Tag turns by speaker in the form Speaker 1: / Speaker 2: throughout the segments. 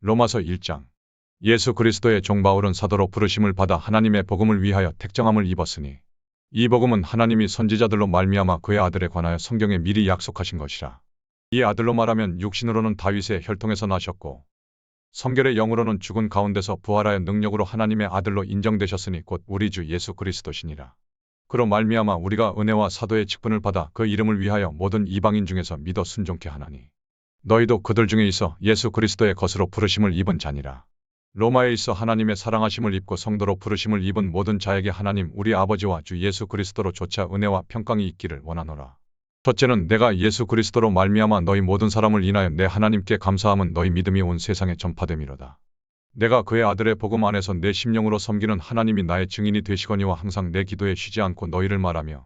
Speaker 1: 로마서 1장. 예수 그리스도의 종 바울은 사도로 부르심을 받아 하나님의 복음을 위하여 택정함을 입었으니 이 복음은 하나님이 선지자들로 말미암아 그의 아들에 관하여 성경에 미리 약속하신 것이라. 이 아들로 말하면 육신으로는 다윗의 혈통에서 나셨고 성결의 영으로는 죽은 가운데서 부활하여 능력으로 하나님의 아들로 인정되셨으니 곧 우리 주 예수 그리스도시니라. 그로 말미암아 우리가 은혜와 사도의 직분을 받아 그 이름을 위하여 모든 이방인 중에서 믿어 순종케 하나니 너희도 그들 중에 있어 예수 그리스도의 것으로 부르심을 입은 자니라. 로마에 있어 하나님의 사랑하심을 입고 성도로 부르심을 입은 모든 자에게 하나님 우리 아버지와 주 예수 그리스도로 조차 은혜와 평강이 있기를 원하노라. 첫째는 내가 예수 그리스도로 말미암아 너희 모든 사람을 인하여 내 하나님께 감사함은 너희 믿음이 온 세상에 전파됨이로다. 내가 그의 아들의 복음 안에서 내 심령으로 섬기는 하나님이 나의 증인이 되시거니와 항상 내 기도에 쉬지 않고 너희를 말하며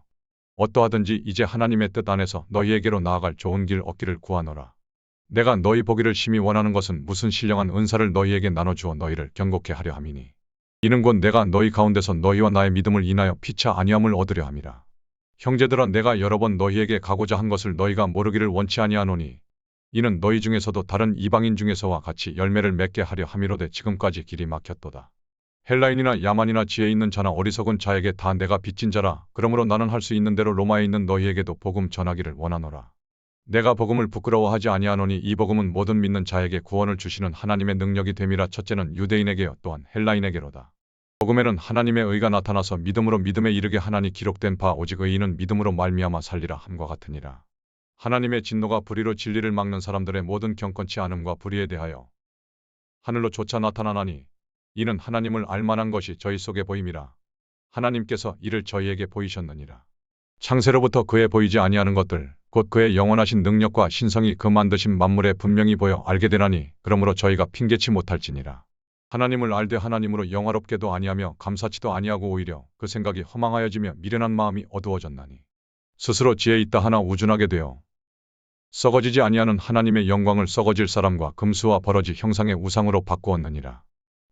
Speaker 1: 어떠하든지 이제 하나님의 뜻 안에서 너희에게로 나아갈 좋은 길 얻기를 구하노라. 내가 너희 보기를 심히 원하는 것은 무슨 신령한 은사를 너희에게 나눠주어 너희를 경고케 하려 함이니 이는 곧 내가 너희 가운데서 너희와 나의 믿음을 인하여 피차 아니함을 얻으려 함이라. 형제들아 내가 여러 번 너희에게 가고자 한 것을 너희가 모르기를 원치 아니하노니 이는 너희 중에서도 다른 이방인 중에서와 같이 열매를 맺게 하려 함이로되 지금까지 길이 막혔도다. 헬라인이나 야만이나 지혜 있는 자나 어리석은 자에게 다 내가 빚진 자라. 그러므로 나는 할 수 있는 대로 로마에 있는 너희에게도 복음 전하기를 원하노라. 내가 복음을 부끄러워하지 아니하노니 이 복음은 모든 믿는 자에게 구원을 주시는 하나님의 능력이 됨이라. 첫째는 유대인에게요 또한 헬라인에게로다. 복음에는 하나님의 의가 나타나서 믿음으로 믿음에 이르게 하나니 기록된 바 오직 의인은 믿음으로 말미암아 살리라 함과 같으니라. 하나님의 진노가 불의로 진리를 막는 사람들의 모든 경건치 않음과 불의에 대하여 하늘로 조차 나타나나니 이는 하나님을 알만한 것이 저희 속에 보임이라. 하나님께서 이를 저희에게 보이셨느니라. 창세로부터 그에 보이지 아니하는 것들 곧 그의 영원하신 능력과 신성이 그 만드신 만물에 분명히 보여 알게 되나니 그러므로 저희가 핑계치 못할지니라. 하나님을 알되 하나님으로 영화롭게도 아니하며 감사치도 아니하고 오히려 그 생각이 허망하여지며 미련한 마음이 어두워졌나니 스스로 지혜 있다 하나 우준하게 되어 썩어지지 아니하는 하나님의 영광을 썩어질 사람과 금수와 버러지 형상의 우상으로 바꾸었느니라.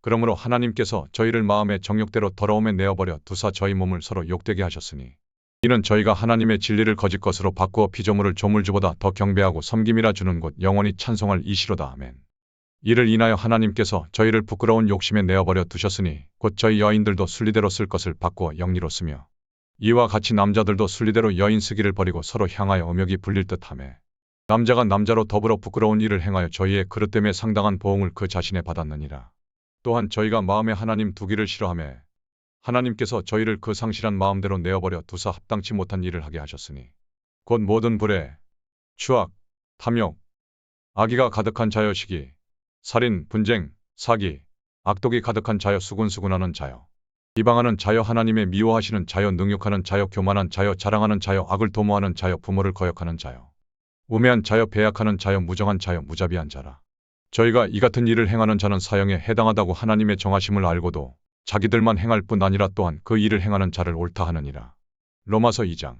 Speaker 1: 그러므로 하나님께서 저희를 마음의 정욕대로 더러움에 내어버려 두사 저희 몸을 서로 욕되게 하셨으니 이는 저희가 하나님의 진리를 거짓 것으로 바꾸어 피조물을 조물주보다 더 경배하고 섬김이라 주는 곳 영원히 찬송할 이시로다. 아멘. 이를 인하여 하나님께서 저희를 부끄러운 욕심에 내어버려 두셨으니 곧 저희 여인들도 순리대로 쓸 것을 바꾸어 영리로 쓰며 이와 같이 남자들도 순리대로 여인 쓰기를 버리고 서로 향하여 음욕이 불릴 듯하매 남자가 남자로 더불어 부끄러운 일을 행하여 저희의 그릇됨에 상당한 보응을 그 자신에 받았느니라. 또한 저희가 마음에 하나님 두기를 싫어하매 하나님께서 저희를 그 상실한 마음대로 내어버려 두사 합당치 못한 일을 하게 하셨으니 곧 모든 불의, 추악, 탐욕, 악의가 가득한 자여 시기, 살인, 분쟁, 사기, 악독이 가득한 자여 수군수군하는 자여, 비방하는 자여 하나님의 미워하시는 자여 능욕하는 자여 교만한 자여 자랑하는 자여 악을 도모하는 자여 부모를 거역하는 자여 우매한 자여 배약하는 자여 무정한 자여 무자비한 자라. 저희가 이 같은 일을 행하는 자는 사형에 해당하다고 하나님의 정하심을 알고도 자기들만 행할 뿐 아니라 또한 그 일을 행하는 자를 옳다 하느니라. 로마서 2장.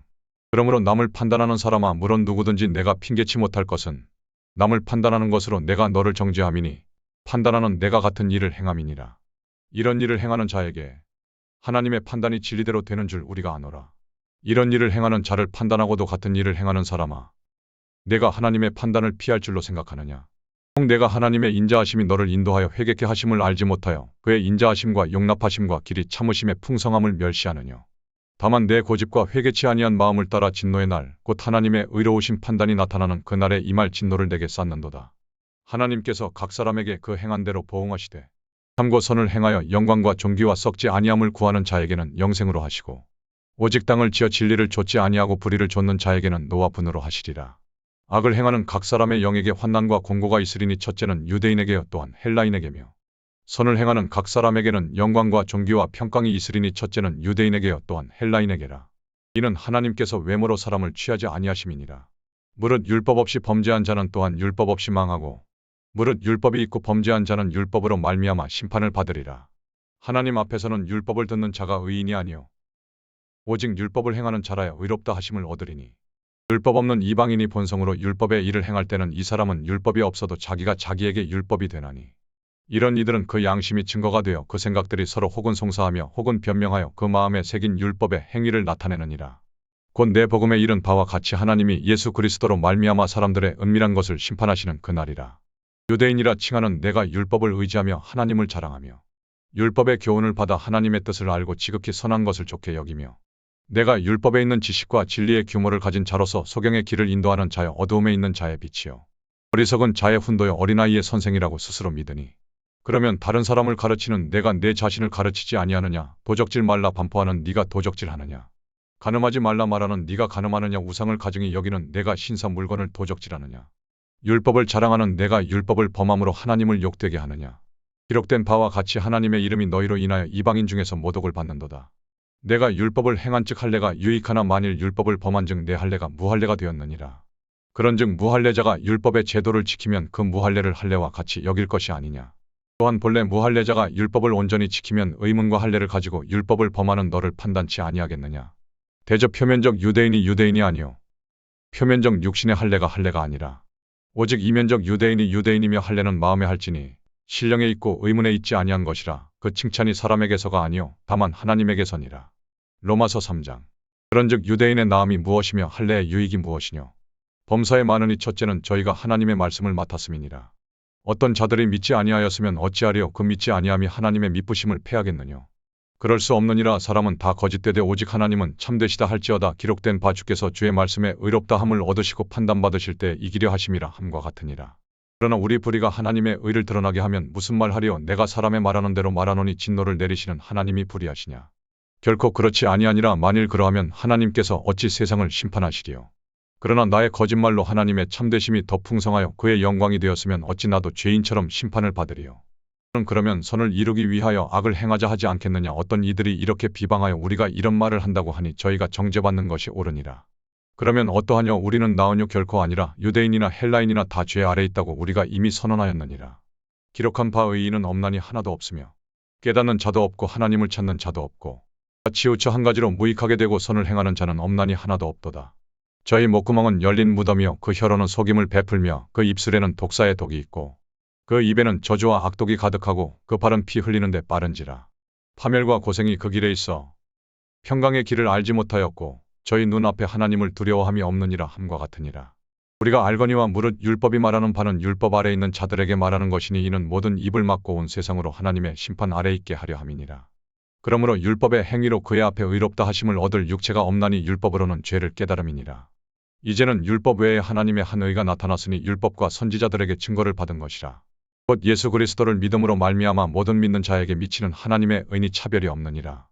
Speaker 1: 그러므로 남을 판단하는 사람아 물론 누구든지 내가 핑계치 못할 것은 남을 판단하는 것으로 내가 너를 정죄함이니 판단하는 내가 같은 일을 행함이니라. 이런 일을 행하는 자에게 하나님의 판단이 진리대로 되는 줄 우리가 아노라. 이런 일을 행하는 자를 판단하고도 같은 일을 행하는 사람아 내가 하나님의 판단을 피할 줄로 생각하느냐. 혹 내가 하나님의 인자하심이 너를 인도하여 회개케 하심을 알지 못하여 그의 인자하심과 용납하심과 길이 참으심의 풍성함을 멸시하느냐. 다만 내 고집과 회개치 아니한 마음을 따라 진노의 날 곧 하나님의 의로우신 판단이 나타나는 그날에 임할 진노를 내게 쌓는도다. 하나님께서 각 사람에게 그 행한 대로 보응하시되 참고 선을 행하여 영광과 존귀와 썩지 아니함을 구하는 자에게는 영생으로 하시고 오직 땅을 지어 진리를 좇지 아니하고 불의를 좇는 자에게는 노와 분으로 하시리라. 악을 행하는 각 사람의 영에게 환난과 공고가 있으리니 첫째는 유대인에게요 또한 헬라인에게며 선을 행하는 각 사람에게는 영광과 존귀와 평강이 있으리니 첫째는 유대인에게요 또한 헬라인에게라. 이는 하나님께서 외모로 사람을 취하지 아니하심이니라. 무릇 율법 없이 범죄한 자는 또한 율법 없이 망하고 무릇 율법이 있고 범죄한 자는 율법으로 말미암아 심판을 받으리라. 하나님 앞에서는 율법을 듣는 자가 의인이 아니요 오직 율법을 행하는 자라야 의롭다 하심을 얻으리니 율법 없는 이방인이 본성으로 율법의 일을 행할 때는 이 사람은 율법이 없어도 자기가 자기에게 율법이 되나니 이런 이들은 그 양심이 증거가 되어 그 생각들이 서로 혹은 송사하며 혹은 변명하여 그 마음에 새긴 율법의 행위를 나타내느니라. 곧 내 복음에 이른 바와 같이 하나님이 예수 그리스도로 말미암아 사람들의 은밀한 것을 심판하시는 그날이라. 유대인이라 칭하는 내가 율법을 의지하며 하나님을 자랑하며 율법의 교훈을 받아 하나님의 뜻을 알고 지극히 선한 것을 좋게 여기며 내가 율법에 있는 지식과 진리의 규모를 가진 자로서 소경의 길을 인도하는 자여 어두움에 있는 자의 빛이요 어리석은 자의 훈도여 어린아이의 선생이라고 스스로 믿으니 그러면 다른 사람을 가르치는 내가 내 자신을 가르치지 아니하느냐. 도적질 말라 반포하는 네가 도적질하느냐. 간음하지 말라 말하는 네가 간음하느냐. 우상을 가증히 여기는 내가 신사 물건을 도적질하느냐. 율법을 자랑하는 내가 율법을 범함으로 하나님을 욕되게 하느냐. 기록된 바와 같이 하나님의 이름이 너희로 인하여 이방인 중에서 모독을 받는도다. 내가 율법을 행한즉 할례가 유익하나 만일 율법을 범한즉 내 할례가 무할례가 되었느니라. 그런즉 무할례자가 율법의 제도를 지키면 그 무할례를 할례와 같이 여길 것이 아니냐. 또한 본래 무할례자가 율법을 온전히 지키면 의문과 할례를 가지고 율법을 범하는 너를 판단치 아니하겠느냐. 대저 표면적 유대인이 유대인이 아니요 표면적 육신의 할례가 할례가 아니라 오직 이면적 유대인이 유대인이며 할례는 마음에 할지니 신령에 있고 의문에 있지 아니한 것이라. 그 칭찬이 사람에게서가 아니요 다만 하나님에게서니라. 로마서 3장. 그런즉 유대인의 나음이 무엇이며 할례의 유익이 무엇이뇨. 범사에 많으니 첫째는 저희가 하나님의 말씀을 맡았음이니라. 어떤 자들이 믿지 아니하였으면 어찌하리요. 그 믿지 아니함이 하나님의 믿부심을 패하겠느뇨. 그럴 수 없느니라. 사람은 다 거짓되되 오직 하나님은 참되시다 할지어다. 기록된 바 주께서 주의 말씀에 의롭다 함을 얻으시고 판단받으실 때 이기려 하심이라 함과 같으니라. 그러나 우리 불의가 하나님의 의를 드러나게 하면 무슨 말하리요. 내가 사람의 말하는 대로 말하노니 진노를 내리시는 하나님이 불의하시냐. 결코 그렇지 아니하니라. 만일 그러하면 하나님께서 어찌 세상을 심판하시리요. 그러나 나의 거짓말로 하나님의 참되심이 더 풍성하여 그의 영광이 되었으면 어찌 나도 죄인처럼 심판을 받으리요. 그러면 선을 이루기 위하여 악을 행하자 하지 않겠느냐. 어떤 이들이 이렇게 비방하여 우리가 이런 말을 한다고 하니 저희가 정죄받는 것이 옳으니라. 그러면 어떠하뇨. 우리는 나으뇨 결코 아니라 유대인이나 헬라인이나 다 죄 아래 있다고 우리가 이미 선언하였느니라. 기록한 바 의인은 없나니 하나도 없으며 깨닫는 자도 없고 하나님을 찾는 자도 없고 치우쳐 한 가지로 무익하게 되고 선을 행하는 자는 없나니 하나도 없도다. 저희 목구멍은 열린 무덤이요 그 혀로는 속임을 베풀며 그 입술에는 독사의 독이 있고 그 입에는 저주와 악독이 가득하고 그 발은 피 흘리는데 빠른지라. 파멸과 고생이 그 길에 있어 평강의 길을 알지 못하였고 저희 눈앞에 하나님을 두려워함이 없느니라 함과 같으니라. 우리가 알거니와 무릇 율법이 말하는 바는 율법 아래 있는 자들에게 말하는 것이니 이는 모든 입을 막고 온 세상으로 하나님의 심판 아래 있게 하려 함이니라. 그러므로 율법의 행위로 그의 앞에 의롭다 하심을 얻을 육체가 없나니 율법으로는 죄를 깨달음이니라. 이제는 율법 외에 하나님의 한 의가 나타났으니 율법과 선지자들에게 증거를 받은 것이라. 곧 예수 그리스도를 믿음으로 말미암아 모든 믿는 자에게 미치는 하나님의 의니 차별이 없느니라.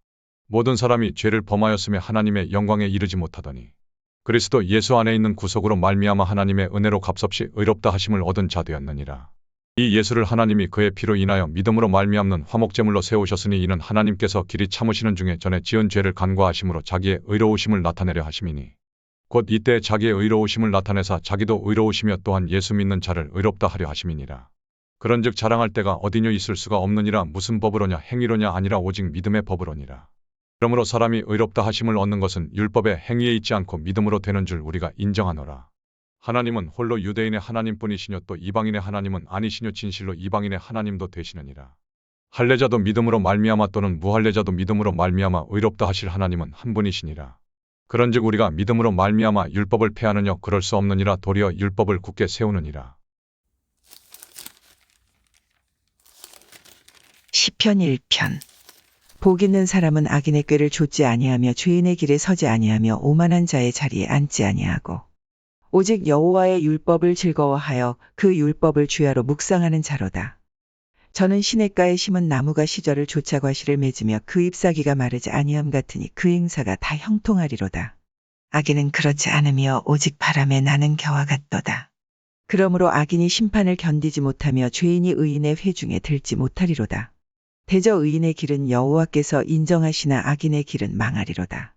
Speaker 1: 모든 사람이 죄를 범하였음에 하나님의 영광에 이르지 못하더니 그리스도 예수 안에 있는 구속으로 말미암아 하나님의 은혜로 값없이 의롭다 하심을 얻은 자 되었느니라. 이 예수를 하나님이 그의 피로 인하여 믿음으로 말미암는 화목제물로 세우셨으니 이는 하나님께서 길이 참으시는 중에 전에 지은 죄를 간과하심으로 자기의 의로우심을 나타내려 하심이니 곧 이때 자기의 의로우심을 나타내사 자기도 의로우시며 또한 예수 믿는 자를 의롭다 하려 하심이니라. 그런즉 자랑할 때가 어디뇨. 있을 수가 없느니라. 무슨 법으로냐. 행위로냐. 아니라 오직 믿음의 법으로니라. 그러므로 사람이 의롭다 하심을 얻는 것은 율법의 행위에 있지 않고 믿음으로 되는 줄 우리가 인정하노라. 하나님은 홀로 유대인의 하나님뿐이시뇨 또 이방인의 하나님은 아니시뇨. 진실로 이방인의 하나님도 되시느니라. 할례자도 믿음으로 말미암아 또는 무할례자도 믿음으로 말미암아 의롭다 하실 하나님은 한 분이시니라. 그런즉 우리가 믿음으로 말미암아 율법을 폐하느뇨. 그럴 수 없느니라. 도리어 율법을 굳게 세우느니라.
Speaker 2: 시편 1편. 복 있는 사람은 악인의 꾀를 좇지 아니하며 죄인의 길에 서지 아니하며 오만한 자의 자리에 앉지 아니하고 오직 여호와의 율법을 즐거워하여 그 율법을 주야로 묵상하는 자로다. 저는 시냇가에 심은 나무가 시절을 조차 과실을 맺으며 그 잎사귀가 마르지 아니함 같으니 그 행사가 다 형통하리로다. 악인은 그렇지 않으며 오직 바람에 나는 겨와 같도다. 그러므로 악인이 심판을 견디지 못하며 죄인이 의인의 회중에 들지 못하리로다. 대저 의인의 길은 여호와께서 인정하시나 악인의 길은 망하리로다.